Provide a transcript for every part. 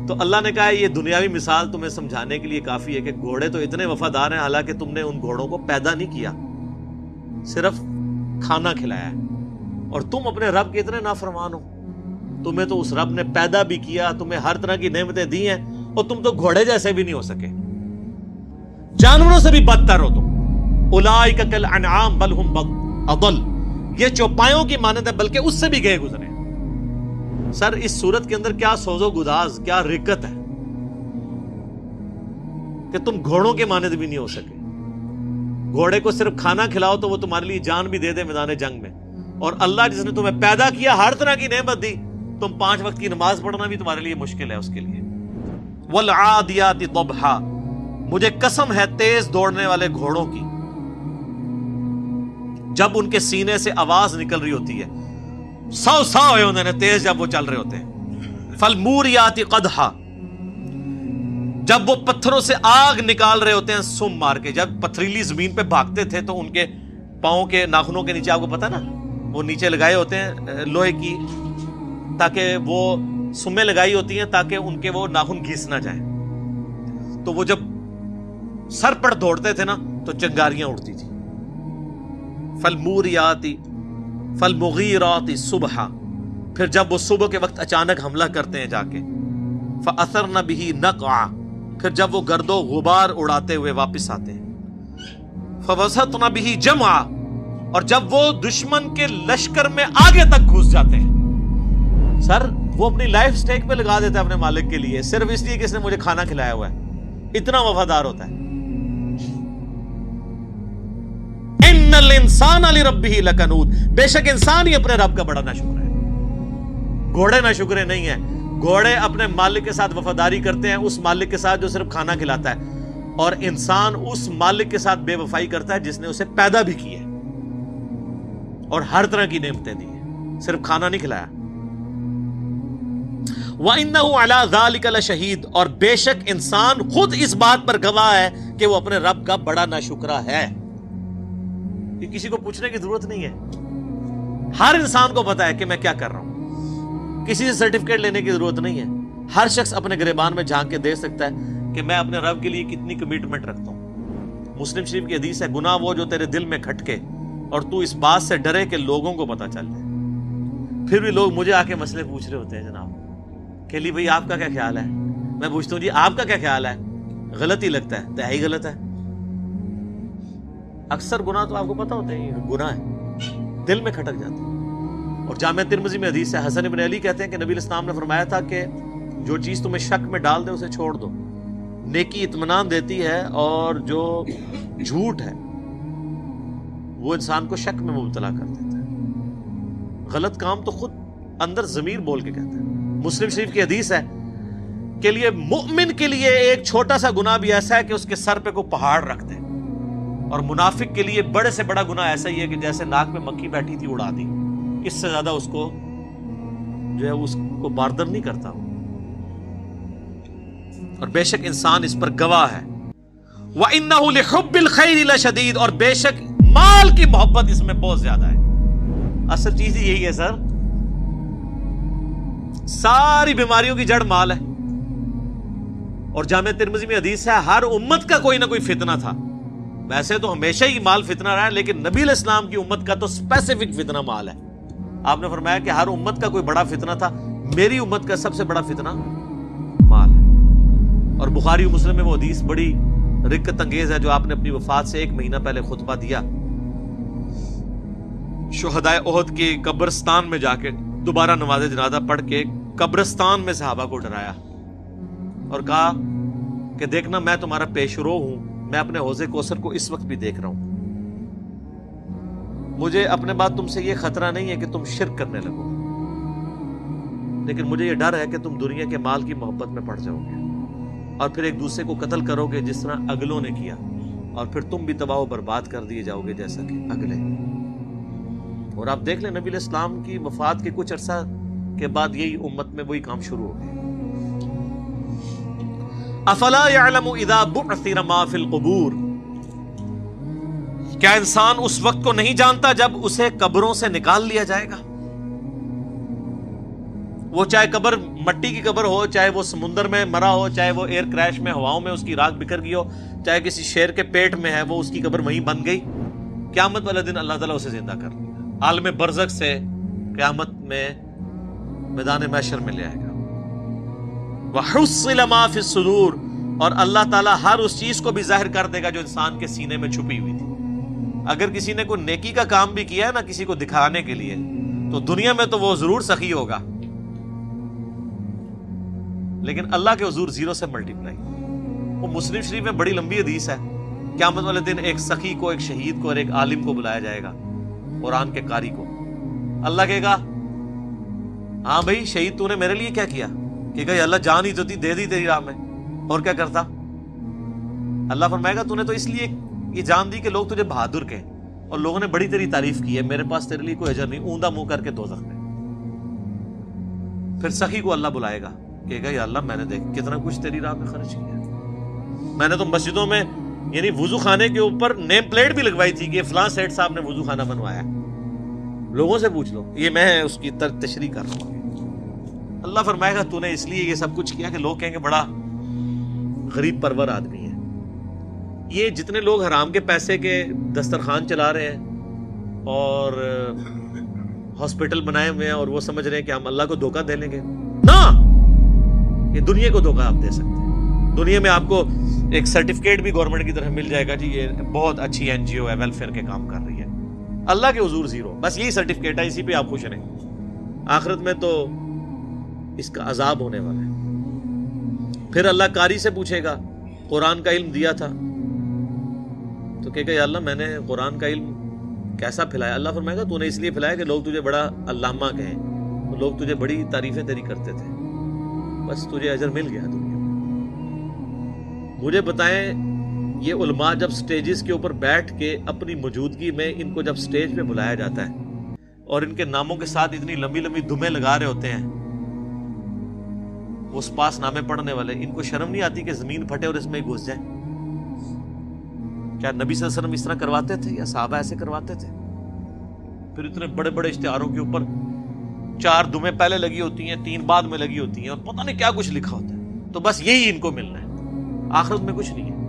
تو اللہ نے کہا یہ دنیاوی مثال تمہیں سمجھانے کے لیے کافی ہے کہ گھوڑے تو اتنے وفادار ہیں حالانکہ تم نے ان گھوڑوں کو پیدا نہیں کیا، صرف کھانا کھلایا ہے، اور تم اپنے رب کے اتنے نافرمان ہو۔ تمہیں تو اس رب نے پیدا بھی کیا، تمہیں ہر طرح کی نعمتیں دی ہیں، اور تم تو گھوڑے جیسے بھی نہیں ہو سکے، جانوروں سے بھی بدتر ہو تم۔ اولئک کالانعام بل ہم اضل، یہ چوپایوں کی مانند ہے بلکہ اس سے بھی گئے گزرے۔ سر اس صورت کے اندر کیا سوز و گداز، کیا رکت ہے کہ تم گھوڑوں کے مانند بھی نہیں ہو سکے۔ گھوڑے کو صرف کھانا کھلاؤ تو وہ تمہارے لیے جان بھی دے دے میدان جنگ میں، اور اللہ جس نے تمہیں پیدا کیا، ہر طرح کی نعمت دی، تم 5 وقت کی نماز پڑھنا بھی تمہارے لیے مشکل ہے اس کے لیے۔ والعادیات ضبحا، مجھے قسم ہے تیز دوڑنے والے گھوڑوں کی، جب ان کے سینے سے آواز نکل رہی ہوتی ہے، سو ہوئے انہوں نے تیز جب وہ چل رہے ہوتے ہیں۔ فالموریات قدحا، جب وہ پتھروں سے آگ نکال رہے ہوتے ہیں سم مار کے، جب پتھریلی زمین پہ بھاگتے تھے تو ان کے پاؤں کے ناخنوں کے نیچے، آپ کو پتا نا وہ نیچے لگائے ہوتے ہیں لوہے کی، تاکہ وہ سمیں لگائی ہوتی ہیں تاکہ ان کے وہ ناخن گھس نہ جائیں، تو وہ جب سر پر دوڑتے تھے نا تو چنگاریاں اڑتی تھی۔ فالموریات فالمغیرات صبحا، پھر جب وہ صبح کے وقت اچانک حملہ کرتے ہیں جا کے، فاثرن به نقعا، پھر جب وہ گرد و غبار اڑاتے ہوئے واپس آتے ہیں، فوسطن به جمعا، اور جب وہ دشمن کے لشکر میں آگے تک گھس جاتے ہیں۔ سر وہ اپنی لائف سٹیک پہ لگا دیتا ہے اپنے مالک کے لیے، صرف اس لیے کہ اس نے مجھے کھانا کھلایا ہوا ہے، اتنا وفادار ہوتا ہے۔ ان الانسان لربہ لکنود، بے شک انسان ہی اپنے رب کا بڑا ناشکر ہے، گھوڑے ناشکرے نہیں ہیں۔ گھوڑے اپنے مالک کے ساتھ وفاداری کرتے ہیں، اس مالک کے ساتھ جو صرف کھانا کھلاتا ہے، اور انسان اس مالک کے ساتھ بے وفائی کرتا ہے جس نے اسے پیدا بھی کیا ہے اور ہر طرح کی نعمتیں دی ہیں، صرف کھانا نہیں کھلایا۔ وَإِنَّهُ عَلَى ذَلِكَ لَشَهِيدٌ، اور بے شک انسان خود اس بات پر گواہ ہے کہ وہ اپنے رب کا بڑا ناشکرا ہے۔ کہ کسی کو پوچھنے کی ضرورت نہیں ہے، ہر انسان کو پتا ہے کہ میں کیا کر رہا ہوں، کسی سے سرٹیفکیٹ لینے کی ضرورت نہیں ہے۔ ہر شخص اپنے گریبان میں جھانک کے دیکھ سکتا ہے کہ میں اپنے رب کے لیے کتنی کمٹمنٹ رکھتا ہوں۔ مسلم شریف کی حدیث ہے، گناہ وہ جو تیرے دل میں کھٹکے اور تو اس بات سے ڈرے کہ لوگوں کو پتا چل جائے۔ پھر بھی لوگ مجھے آ کے مسئلے پوچھ رہے ہوتے ہیں، جناب کہ لی بھائی آپ کا کیا خیال ہے؟ میں پوچھتا ہوں جی آپ کا کیا خیال ہے؟ غلط ہی لگتا ہے، تہائی غلط ہے۔ اکثر گناہ تو آپ کو پتا ہوتے ہیں گناہ ہے، دل میں کھٹک جاتے ہیں۔ اور جامع ترمذی میں حدیث ہے، حسن بن علی کہتے ہیں کہ نبی علیہ السلام نے فرمایا تھا کہ جو چیز تمہیں شک میں ڈال دے اسے چھوڑ دو، نیکی اطمینان دیتی ہے، اور جو جھوٹ ہے وہ انسان کو شک میں مبتلا کر دیتا ہے۔ غلط کام تو خود اندر ضمیر بول کے کہتا ہے۔ مسلم شریف کی حدیث ہے کہ لیے مؤمن کے لیے ایک چھوٹا سا گناہ بھی ایسا ہے کہ اس کے سر پہ کوئی پہاڑ رکھ دے، اور منافق کے لیے بڑے سے بڑا گناہ ایسا ہی ہے کہ جیسے ناک میں مکھی بیٹھی تھی اڑا دی، اس سے زیادہ اس کو جو ہے اس کو باردر نہیں کرتا۔ اور بے شک انسان اس پر گواہ ہے۔ وَإِنَّهُ لِحُبِّ الْخَيْرِ لَشَدِيدٌ، اور بے شک مال کی محبت اس میں بہت زیادہ ہے۔ اصل چیز ہی یہی ہے سر، ساری بیماریوں کی جڑ مال ہے۔ اور جامع ترمذی میں حدیث ہے، ہر امت کا کوئی نہ کوئی فتنہ تھا، ویسے تو ہمیشہ ہی مال فتنہ رہا ہے، لیکن نبی علیہ السلام کی امت کا تو اسپیسیفک فتنہ مال ہے۔ آپ نے فرمایا کہ ہر امت کا کوئی بڑا فتنہ تھا، میری امت کا سب سے بڑا فتنہ مال ہے۔ اور بخاری و مسلم میں وہ حدیث بڑی رکت انگیز ہے جو آپ نے اپنی وفات سے 1 مہینہ پہلے خطبہ دیا، شہدائے احد کے قبرستان میں جا کے دوبارہ نماز جنازہ پڑھ کے قبرستان میں صحابہ کو ڈرایا اور کہا کہ دیکھنا میں تمہارا پیش رو ہوں، میں اپنے حوض کوثر کو اس وقت بھی دیکھ رہا ہوں، مجھے اپنے بعد تم سے یہ خطرہ نہیں ہے کہ تم شرک کرنے لگو، لیکن مجھے یہ ڈر ہے کہ تم دنیا کے مال کی محبت میں پڑ جاؤ گے اور پھر ایک دوسرے کو قتل کرو گے جس طرح اگلوں نے کیا، اور پھر تم بھی تباہ و برباد کر دیے جاؤ گے جیسا کہ اگلے۔ اور آپ دیکھ لیں نبی علیہ السلام کی وفات کے کچھ عرصہ کے بعد یہی امت میں وہی کام شروع ہو گئے۔ افلا يعلم اذا بعثر ما في القبور، کیا انسان اس وقت کو نہیں جانتا جب اسے قبروں سے نکال لیا جائے گا؟ وہ چاہے قبر مٹی کی قبر ہو، چاہے وہ سمندر میں مرا ہو، چاہے وہ ایئر کریش میں ہواؤں میں اس کی راکھ بکھر گئی ہو، چاہے کسی شیر کے پیٹ میں ہے وہ اس کی قبر وہیں بن گئی، قیامت والے دن اللہ تعالیٰ اسے زندہ کر لے گا، عالم برزخ سے قیامت میں میدان محشر میں لے آئے گا۔ وَحُصِّلَ مَا فِي الصُّدُورِ، اور اللہ تعالیٰ ہر اس چیز کو بھی ظاہر کر دے گا جو انسان کے سینے میں چھپی ہوئی تھی۔ اگر کسی نے کوئی نیکی کا کام بھی کیا ہے نا کسی کو دکھانے کے لیے، تو دنیا میں تو وہ ضرور سخی ہوگا، لیکن اللہ کے حضور زیرو سے ملٹیپلائی۔ وہ مسلم شریف میں بڑی لمبی حدیث ہے، قیامت والے دن ایک سخی کو، ایک شہید کو اور ایک عالم کو بلایا جائے گا، قرآن کے قاری کو۔ اللہ کہے گا ہاں بھائی شہید تو نے میرے لیے کیا کیا؟ کہ گئی اللہ جان ہی تو دے دی تیری راہ میں، اور کیا کرتا؟ اللہ فرمائے گا تو نے تو اس لیے یہ جان دی کہ لوگ تجھے بہادر کہیں، اور لوگوں نے بڑی تیری تعریف کی ہے، میرے پاس تیرے لیے کوئی اجر نہیں، اوندا منہ کر کے دوزخ میں۔ پھر سخی کو اللہ بلائے گا، کہے گا یا اللہ میں نے دیکھ کتنا کچھ تیری راہ میں خرچ کیا، میں نے تو مسجدوں میں یعنی وضو خانے کے اوپر نیم پلیٹ بھی لگوائی تھی کہ فلاں سیٹ صاحب نے وضو خانہ بنوایا، لوگوں سے پوچھ لو، یہ میں اس کی تشریح کر رہا ہوں۔ اللہ فرمائے گا تو نے اس لیے یہ سب کچھ کیا کہ لوگ کہیں گے بڑا غریب پرور آدمی ہے۔ یہ جتنے لوگ حرام کے پیسے کے دسترخوان چلا رہے ہیں اور ہاسپٹل بنائے ہوئے ہیں اور وہ سمجھ رہے ہیں کہ ہم اللہ کو دھوکہ دے لیں گے، نہ، یہ دنیا کو دھوکہ آپ دے سکتے ہیں۔ دنیا میں آپ کو ایک سرٹیفکیٹ بھی گورنمنٹ کی طرف مل جائے گا، جی یہ بہت اچھی این جی او ہے، ویلفیئر کے کام کر رہی ہے، اللہ کے حضور زیرو، بس یہی سرٹیفکیٹ ہے، اسی پہ آپ خوش رہیں۔ آخرت میں تو اس کا عذاب ہونے والا ہے۔ پھر اللہ قاری سے پوچھے گا قرآن کا علم دیا تھا، تو کہے گا یا اللہ میں نے قرآن کا علم کیسا پھیلایا؟ اللہ فرمائے گا تو نے اس لیے پھیلایا کہ لوگ تجھے بڑا علامہ کہیں، تو لوگ تجھے بڑی تعریفیں تیری کرتے تھے، بس تجھے اجر مل گیا دنیا میں۔ مجھے بتائیں یہ علماء جب سٹیجز کے اوپر بیٹھ کے اپنی موجودگی میں ان کو جب سٹیج پہ بلایا جاتا ہے اور ان کے ناموں کے ساتھ اتنی لمبی لمبی دمیں لگا رہے ہوتے ہیں وہ اس پاس نامے پڑھنے والے، ان کو شرم نہیں آتی کہ زمین پھٹے اور اس میں گھس جائیں؟ کیا نبی صلی اللہ علیہ وسلم اس طرح کرواتے تھے یا صحابہ ایسے کرواتے تھے؟ پھر اتنے بڑے بڑے اشتہاروں کے اوپر 4 دمیں پہلے لگی ہوتی ہیں، 3 بعد میں لگی ہوتی ہیں، اور پتہ نہیں کیا کچھ لکھا ہوتا ہے، تو بس یہی ان کو ملنا ہے، آخرت میں کچھ نہیں ہے۔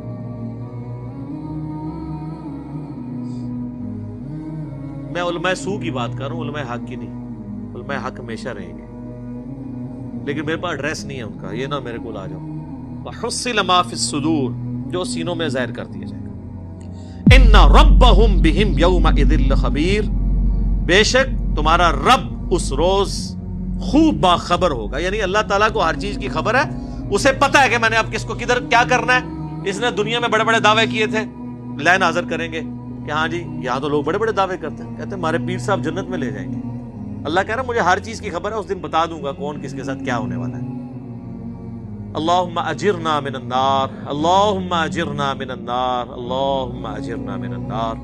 میں علماء سو کی بات کر رہا ہوں، علماء حق کی نہیں۔ علماء حق ہمیشہ رہیں گے، لیکن میرے پاس ایڈریس نہیں ہے ان کا، یہ نہ میرے کو آ جاؤ۔ وَحُصِّلَ مَا فِي الصُّدُورِ، جو سینوں میں ظاہر کر دیا جائے گا۔ إِنَّ رَبَّهُمْ بِهِمْ يَوْمَئِذٍ لَخَبِيرٌ، بے شک تمہارا رب اس روز خوب باخبر ہوگا، یعنی اللہ تعالیٰ کو ہر چیز کی خبر ہے، اسے پتہ ہے کہ میں نے اب کس کو کدھر کیا کرنا ہے۔ اس نے دنیا میں بڑے بڑے دعوے کیے تھے، لائن حاضر کریں گے کہ ہاں جی یہاں تو لوگ بڑے بڑے دعوے کرتے ہیں، کہتے ہیں ہمارے پیر صاحب جنت میں لے جائیں گے۔ اللہ کہہ رہا ہے مجھے ہر چیز کی خبر ہے، اس دن بتا دوں گا کون کس کے ساتھ کیا ہونے والا ہے۔ اللہم اجرنا من النار، اللہم اجرنا من النار، اللہم اجرنا من النار۔